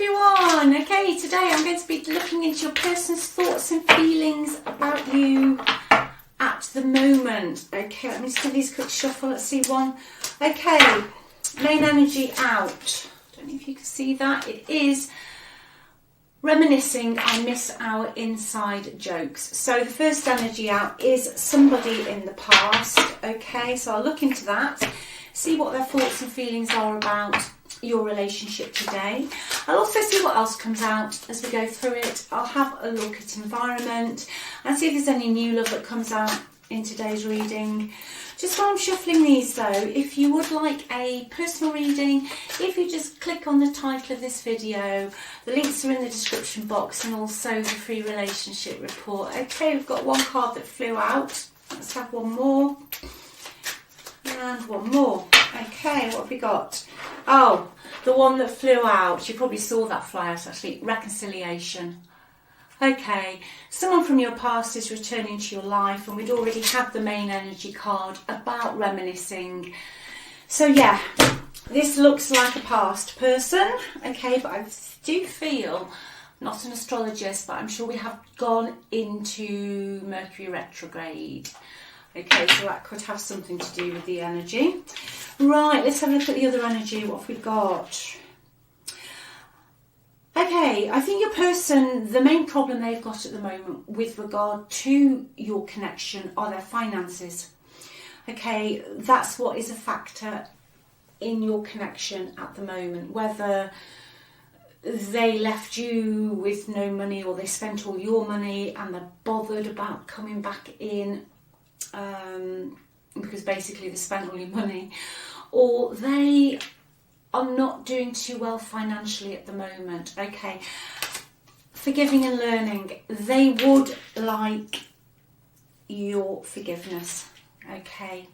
everyone. Okay, today I'm going to be looking into your person's thoughts and feelings about you at the moment. Okay, let me just give these a quick shuffle. Let's see one. Okay, main energy out. Don't know if you can see that. It is reminiscing. I miss our inside jokes. So the first energy out is somebody in the past. Okay, so I'll look into that, see what their thoughts and feelings are about your relationship today. I'll also see what else comes out as we go through it. I'll have a look at environment and see if there's any new love that comes out in today's reading. Just while I'm shuffling these though, if you would like a personal reading, if you just click on the title of this video, the links are in the description box, and also the free relationship report. Okay, we've got one card that flew out. Let's have one more. And one more. Okay, what have we got? Oh, the one that flew out. You probably saw that fly out actually. Reconciliation. Okay, someone from your past is returning to your life, and we'd already had the main energy card about reminiscing. So yeah, this looks like a past person. Okay, but I do feel, not an astrologist, but I'm sure we have gone into Mercury retrograde. Okay, so that could have something to do with the energy. Right, let's have a look at the other energy. What have we got? Okay, I think your person, the main problem they've got at the moment with regard to your connection are their finances. Okay, that's what is a factor in your connection at the moment. Whether they left you with no money, or they spent all your money and they're bothered about coming back in, because basically they spent all your money, or they are not doing too well financially at the moment. Okay, forgiving and learning, they would like your forgiveness. Okay,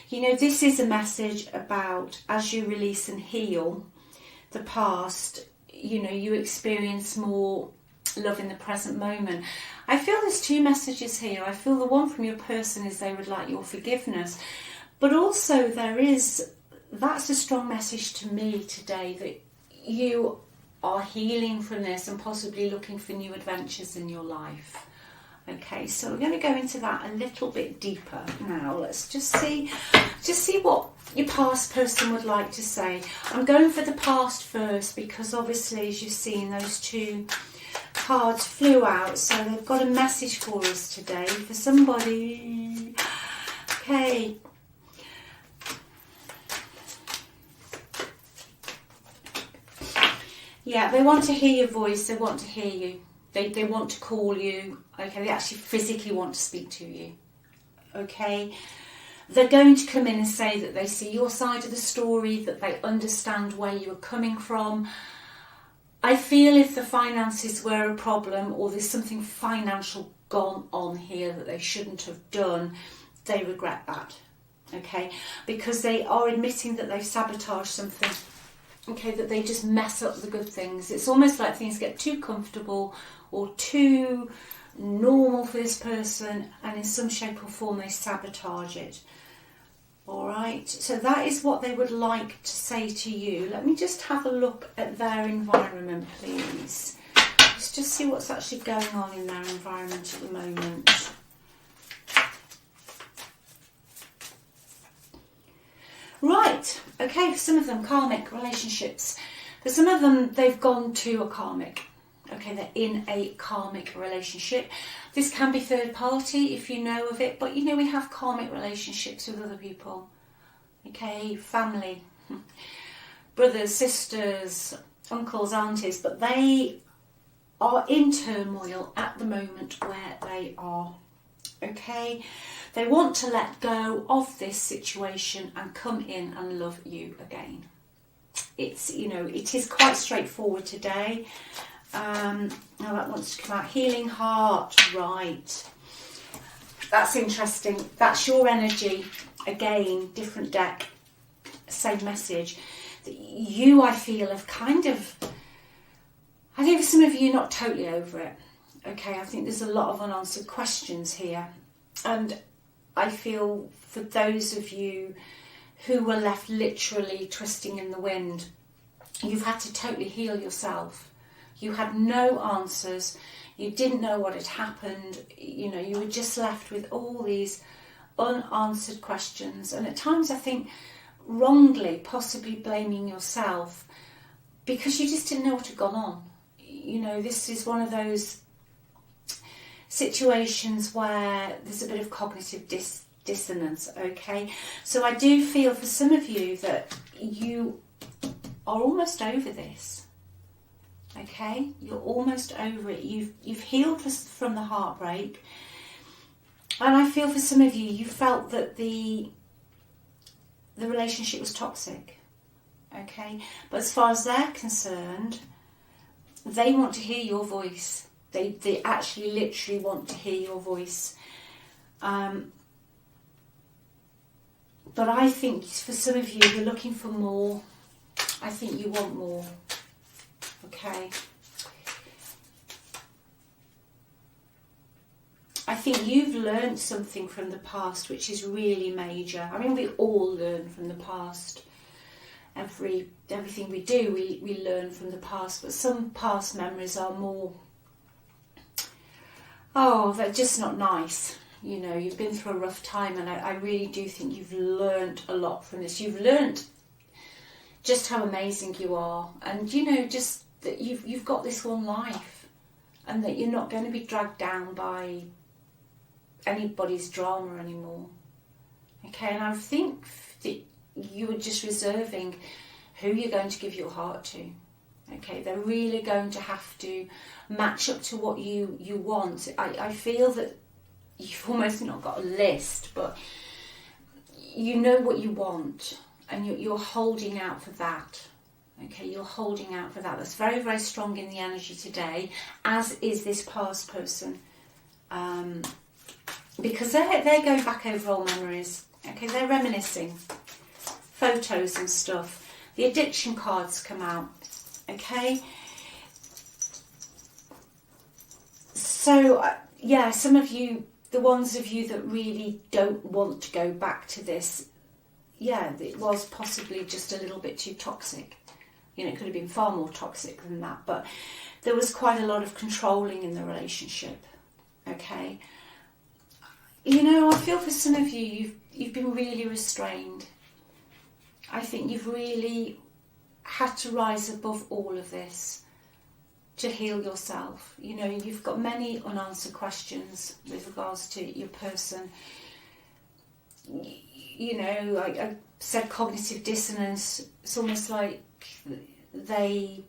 you know, this is a message about, as you release and heal the past, you know, you experience more love in the present moment. I feel there's two messages here. I feel the one from your person is they would like your forgiveness, but also that's a strong message to me today, that you are healing from this and possibly looking for new adventures in your life. Okay, so we're going to go into that a little bit deeper now. Let's just see what your past person would like to say. I'm going for the past first because obviously, as you've seen, those two cards flew out, so they've got a message for us today for somebody. Okay. Yeah, they want to hear your voice, they want to hear you, they want to call you. Okay, they actually physically want to speak to you. Okay, they're going to come in and say that they see your side of the story, that they understand where you are coming from. I feel if the finances were a problem, or there's something financial gone on here that they shouldn't have done, they regret that. Okay, because they are admitting that they've sabotaged something. Okay, that they just mess up the good things. It's almost like things get too comfortable or too normal for this person, and in some shape or form they sabotage it. Alright, so that is what they would like to say to you. Let me just have a look at their environment, please. Let's just see what's actually going on in their environment at the moment. Right, okay, for some of them, karmic relationships. For some of them, they've gone to a karmic. Okay, they're in a karmic relationship. This can be third party if you know of it, but you know, we have karmic relationships with other people. Okay, family, brothers, sisters, uncles, aunties, but they are in turmoil at the moment where they are. Okay, they want to let go of this situation and come in and love you again. It's, you know, it is quite straightforward today. Now that wants to come out. Healing heart, right. That's interesting. That's your energy. Again, different deck, same message. You, I feel, have kind of, I think for some of you, not totally over it. Okay, I think there's a lot of unanswered questions here. And I feel for those of you who were left literally twisting in the wind, you've had to totally heal yourself. You had no answers. You didn't know what had happened. You know, you were just left with all these unanswered questions. And at times I think wrongly, possibly blaming yourself because you just didn't know what had gone on. You know, this is one of those situations where there's a bit of cognitive dissonance, okay? So I do feel for some of you that you are almost over this. Okay, you're almost over it. You've healed from the heartbreak, and I feel for some of you, you felt that the relationship was toxic. Okay, but as far as they're concerned, they want to hear your voice. They actually literally want to hear your voice. But I think for some of you, you're looking for more. I think you want more. Okay. I think you've learned something from the past which is really major. I mean, we all learn from the past. Everything we do, we learn from the past, but some past memories are more, they're just not nice. You know, you've been through a rough time, and I really do think you've learned a lot from this. You've learned just how amazing you are, and you know, just that you've got this one life, and that you're not going to be dragged down by anybody's drama anymore. Okay, and I think that you are just reserving who you're going to give your heart to. Okay, they're really going to have to match up to what you want. I feel that you've almost not got a list, but you know what you want, and you're holding out for that. Okay, you're holding out for that. That's very, very strong in the energy today, as is this past person. Because they're going back over old memories. Okay, they're reminiscing. Photos and stuff. The addiction cards come out. Okay. So, yeah, some of you, the ones of you that really don't want to go back to this, yeah, it was possibly just a little bit too toxic. You know, it could have been far more toxic than that, but there was quite a lot of controlling in the relationship. Okay. You know, I feel for some of you, you've been really restrained. I think you've really had to rise above all of this to heal yourself. You know, you've got many unanswered questions with regards to your person. You know, I said cognitive dissonance. It's almost like they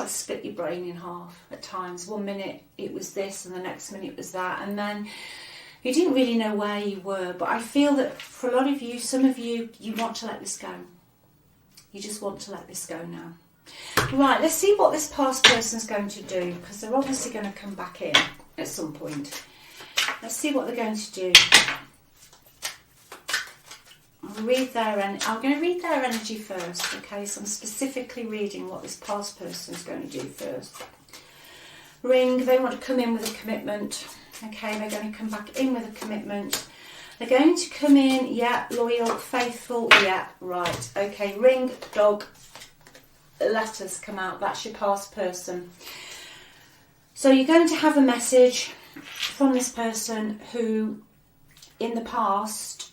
split your brain in half at times. 1 minute it was this, and the next minute it was that, and then you didn't really know where you were. But I feel that for a lot of you, some of you, you want to let this go. You just want to let this go now. Right, let's see what this past person's going to do, because they're obviously going to come back in at some point. Let's see what they're going to do. I'm going to read their energy first, okay? So I'm specifically reading what this past person's going to do first. Ring, they want to come in with a commitment. Okay, they're going to come back in with a commitment. They're going to come in, yeah, loyal, faithful, yeah, right. Okay, ring, dog, letters come out. That's your past person. So you're going to have a message from this person who, in the past,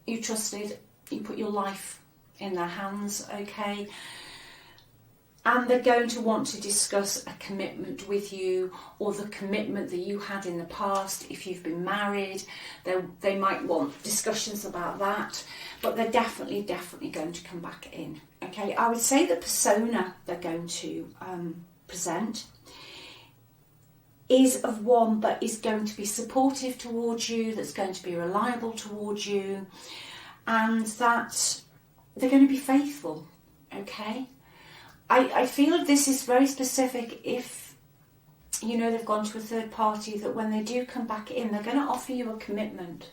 you trusted, you put your life in their hands, okay? And they're going to want to discuss a commitment with you, or the commitment that you had in the past. If you've been married, they might want discussions about that. But they're definitely going to come back in. Okay, I would say the persona they're going to present is of one that is going to be supportive towards you, that's going to be reliable towards you, and that they're going to be faithful. Okay. I feel this is very specific if, you know, they've gone to a third party, that when they do come back in, they're going to offer you a commitment.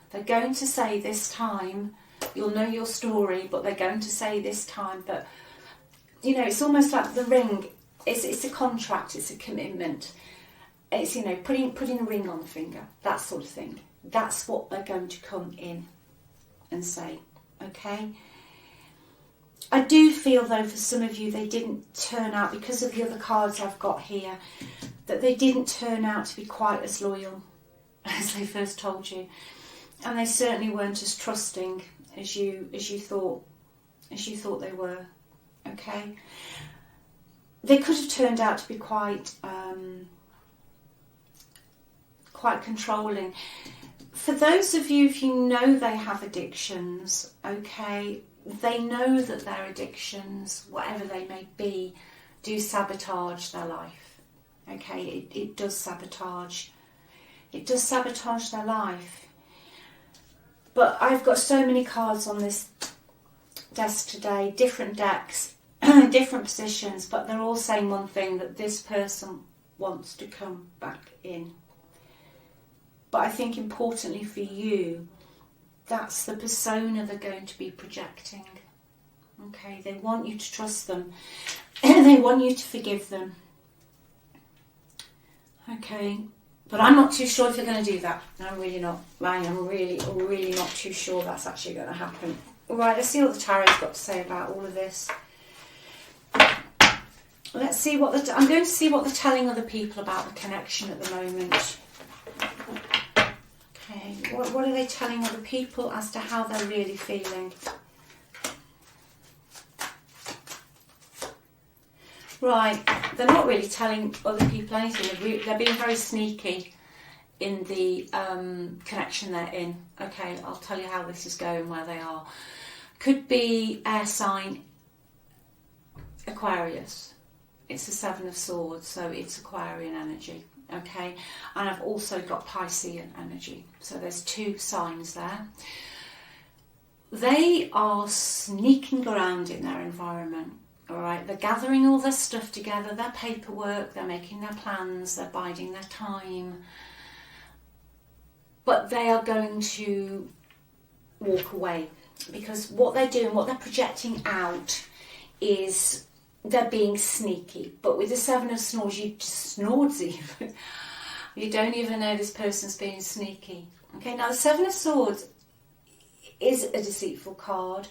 They're going to say this time, you'll know your story, but they're going to say this time that, you know, it's almost like the ring. It's a contract, it's a commitment. It's, you know, putting a ring on the finger, that sort of thing. That's what they're going to come in and say, okay? I do feel, though, for some of you, they didn't turn out, because of the other cards I've got here, that they didn't turn out to be quite as loyal as they first told you. And they certainly weren't as trusting as you thought they were. Okay? They could have turned out to be quite controlling. For those of you, if you know they have addictions, okay, they know that their addictions, whatever they may be, do sabotage their life. Okay, it does sabotage. It does sabotage their life. But I've got so many cards on this desk today, different decks, different positions, but they're all saying one thing, that this person wants to come back in. But I think importantly for you, that's the persona they're going to be projecting. Okay, they want you to trust them. They want you to forgive them. Okay, but I'm not too sure if they're going to do that. I'm really not. I am really not too sure that's actually going to happen. Right, let's see what the tarot's got to say about all of this. Let's see what I'm going to see what they're telling other people about the connection at the moment. Okay, what are they telling other people as to how they're really feeling? Right, they're not really telling other people anything. They're being very sneaky in the connection they're in. Okay, I'll tell you how this is going, where they are. Could be air sign Aquarius. It's the Seven of Swords, so it's Aquarian energy. Okay, and I've also got Piscean energy. So there's two signs there. They are sneaking around in their environment. All right, they're gathering all their stuff together, their paperwork, they're making their plans, they're biding their time. But they are going to walk away, because what they're doing, what they're projecting out is they're being sneaky. But with the Seven of Swords, even. You don't even know this person's being sneaky. Okay, now the Seven of Swords is a deceitful card.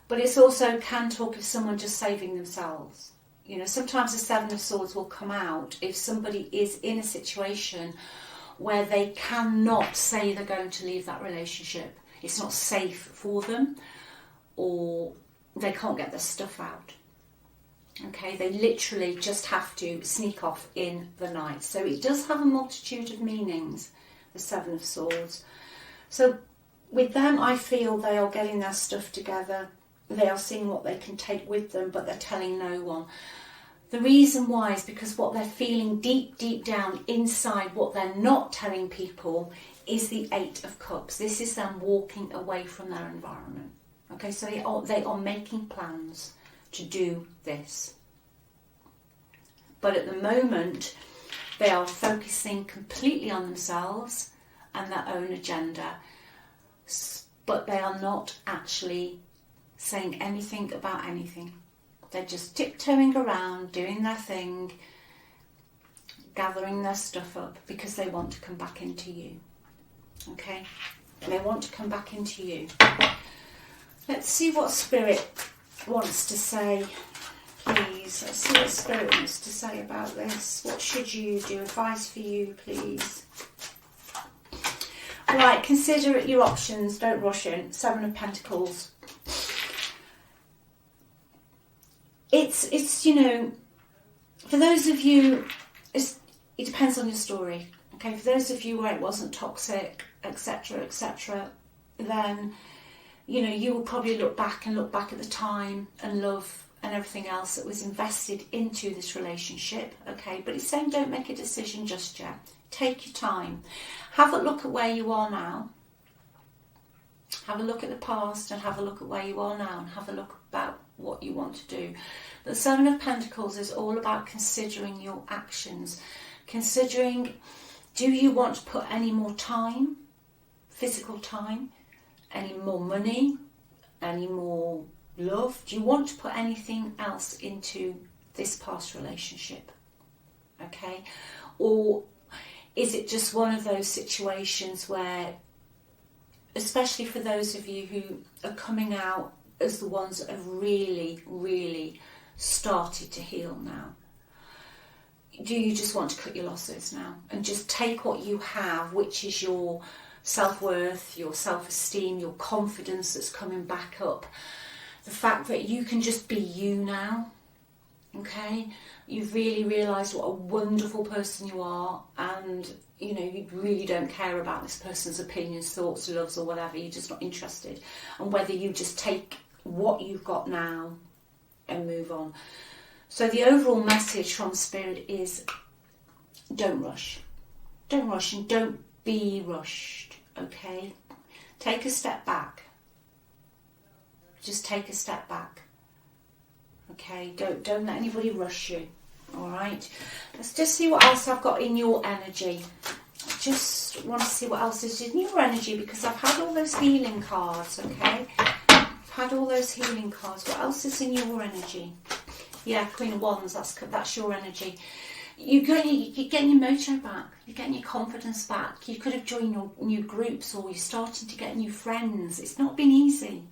But it's also can talk of someone just saving themselves. You know, sometimes the Seven of Swords will come out if somebody is in a situation where they cannot say they're going to leave that relationship. It's not safe for them, or they can't get their stuff out. Okay, they literally just have to sneak off in the night. So it does have a multitude of meanings, the Seven of Swords. So with them, I feel they are getting their stuff together. They are seeing what they can take with them, but they're telling no one. The reason why is because what they're feeling deep down inside, what they're not telling people, is the Eight of Cups. This is them walking away from their environment. Okay, so they are making plans to do this. But at the moment, they are focusing completely on themselves and their own agenda. But they are not actually saying anything about anything. They're just tiptoeing around, doing their thing, gathering their stuff up, because they want to come back into you. Okay? They want to come back into you. Let's see what Spirit wants to say, please. Let's see what Spirit wants to say about this. What should you do? Advice for you, please. Right, consider your options. Don't rush in. Seven of Pentacles. It's you know, for those of you, it depends on your story. Okay, for those of you where it wasn't toxic, etc., then, you know, you will probably look back at the time and love and everything else that was invested into this relationship. Okay, but it's saying don't make a decision just yet. Take your time. Have a look at where you are now. Have a look at the past and have a look at where you are now, and have a look about what you want to do. The Seven of Pentacles is all about considering your actions. Considering, do you want to put any more time, physical time, any more money, any more love? Do you want to put anything else into this past relationship? Okay? Or is it just one of those situations where, especially for those of you who are coming out as the ones that have really, really started to heal now? Do you just want to cut your losses now and just take what you have, which is your self-worth, your self-esteem, your confidence that's coming back up, the fact that you can just be you now, okay? You've really realised what a wonderful person you are, and you know, you really don't care about this person's opinions, thoughts, loves or whatever. You're just not interested. And whether you just take what you've got now and move on. So the overall message from Spirit is, don't rush. Don't rush and don't be rushed, okay? Take a step back. Just take a step back. Okay, don't let anybody rush you. Alright, let's just see what else I've got in your energy. I just want to see what else is in your energy, because I've had all those healing cards, okay? I've had all those healing cards. What else is in your energy? Yeah, Queen of Wands, that's your energy. You're getting your mojo back. You're getting your confidence back. You could have joined your new groups, or you're starting to get new friends. It's not been easy.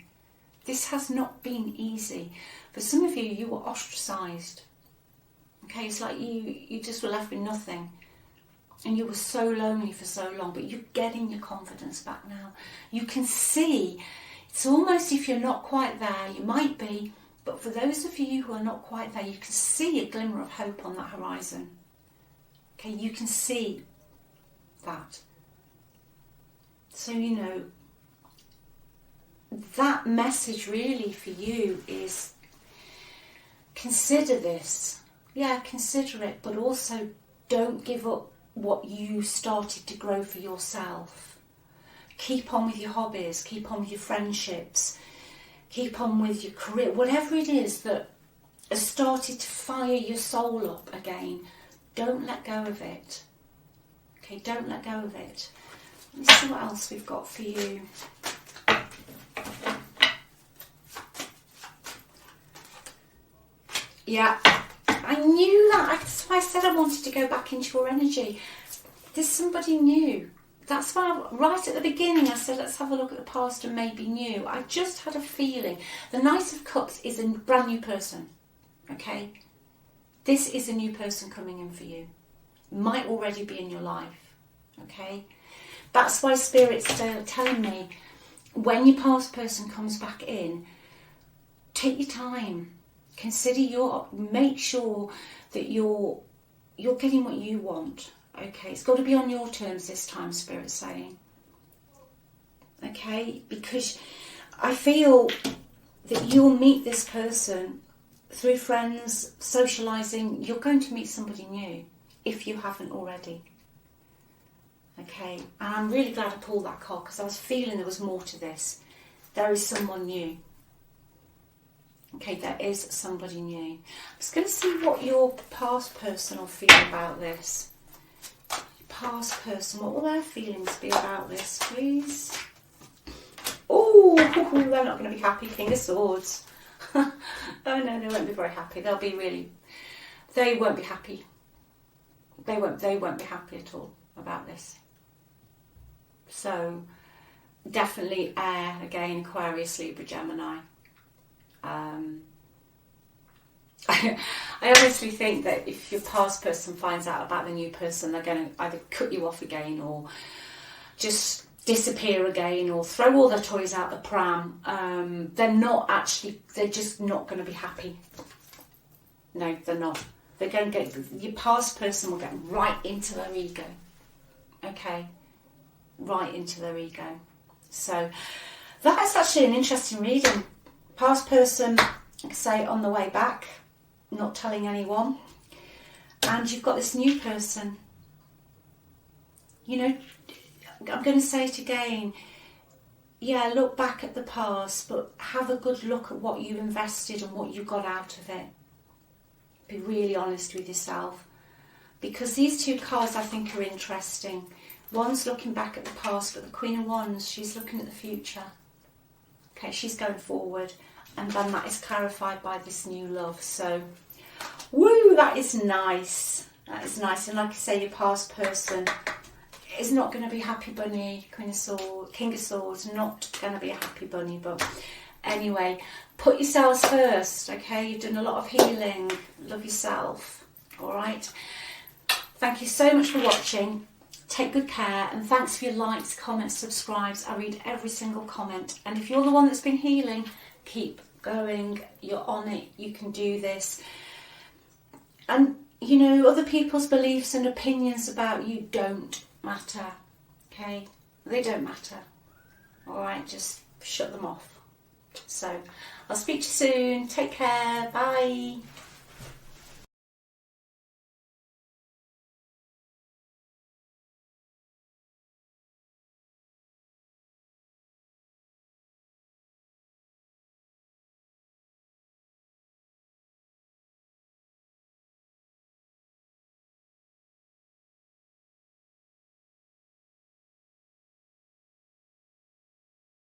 This has not been easy. For some of you, you were ostracised. Okay, it's like you just were left with nothing. And you were so lonely for so long, but you're getting your confidence back now. You can see, it's almost if you're not quite there, you might be, but for those of you who are not quite there, you can see a glimmer of hope on that horizon. Okay, you can see that. So, you know, that message really for you is, consider this. Yeah, consider it, but also don't give up what you started to grow for yourself. Keep on with your hobbies, keep on with your friendships, keep on with your career, whatever it is that has started to fire your soul up again. Don't let go of it. Okay, don't let go of it. Let me see what else we've got for you. Yeah, I knew that. That's why I said I wanted to go back into your energy. There's somebody new. That's why right at the beginning I said let's have a look at the past and maybe new. I just had a feeling. The Knight of Cups is a brand new person. Okay? This is a new person coming in for you. Might already be in your life. Okay? That's why Spirit's telling me, when your past person comes back in, take your time. Consider make sure that you're getting what you want. Okay, it's got to be on your terms this time, Spirit's saying. Okay, because I feel that you'll meet this person through friends, socialising. You're going to meet somebody new if you haven't already. Okay, and I'm really glad I pulled that card, because I was feeling there was more to this. There is someone new. Okay, there is somebody new. I'm just going to see what your past person will feel about this. Past person, what will their feelings be about this, please? Oh, they're not going to be happy. King of Swords. Oh no, they won't be very happy. They won't be happy. They won't be happy at all about this. So, definitely air again, Aquarius, Libra, Gemini. I honestly think that if your past person finds out about the new person, they're going to either cut you off again, or just disappear again, or throw all their toys out the pram. They're just not going to be happy. No, they're not. They're going to your past person will get right into their ego. Okay? Right into their ego. So, that is actually an interesting reading. Past person, say, on the way back, not telling anyone, and you've got this new person. You know, I'm going to say it again. Yeah, look back at the past, but have a good look at what you invested and what you got out of it. Be really honest with yourself, because these two cards I think are interesting. One's looking back at the past, but the Queen of Wands, she's looking at the future. Okay, she's going forward. And then that is clarified by this new love. So, woo, that is nice. That is nice. And like I say, your past person is not going to be happy bunny, King of Swords, not going to be a happy bunny. But Anyway, put yourselves first, okay? You've done a lot of healing. Love yourself, all right? Thank you so much for watching. Take good care, and thanks for your likes, comments, subscribes. I read every single comment. And if you're the one that's been healing, keep going. You're on it. You can do this. And, you know, other people's beliefs and opinions about you don't matter, okay? They don't matter, all right? Just shut them off. So, I'll speak to you soon. Take care. Bye.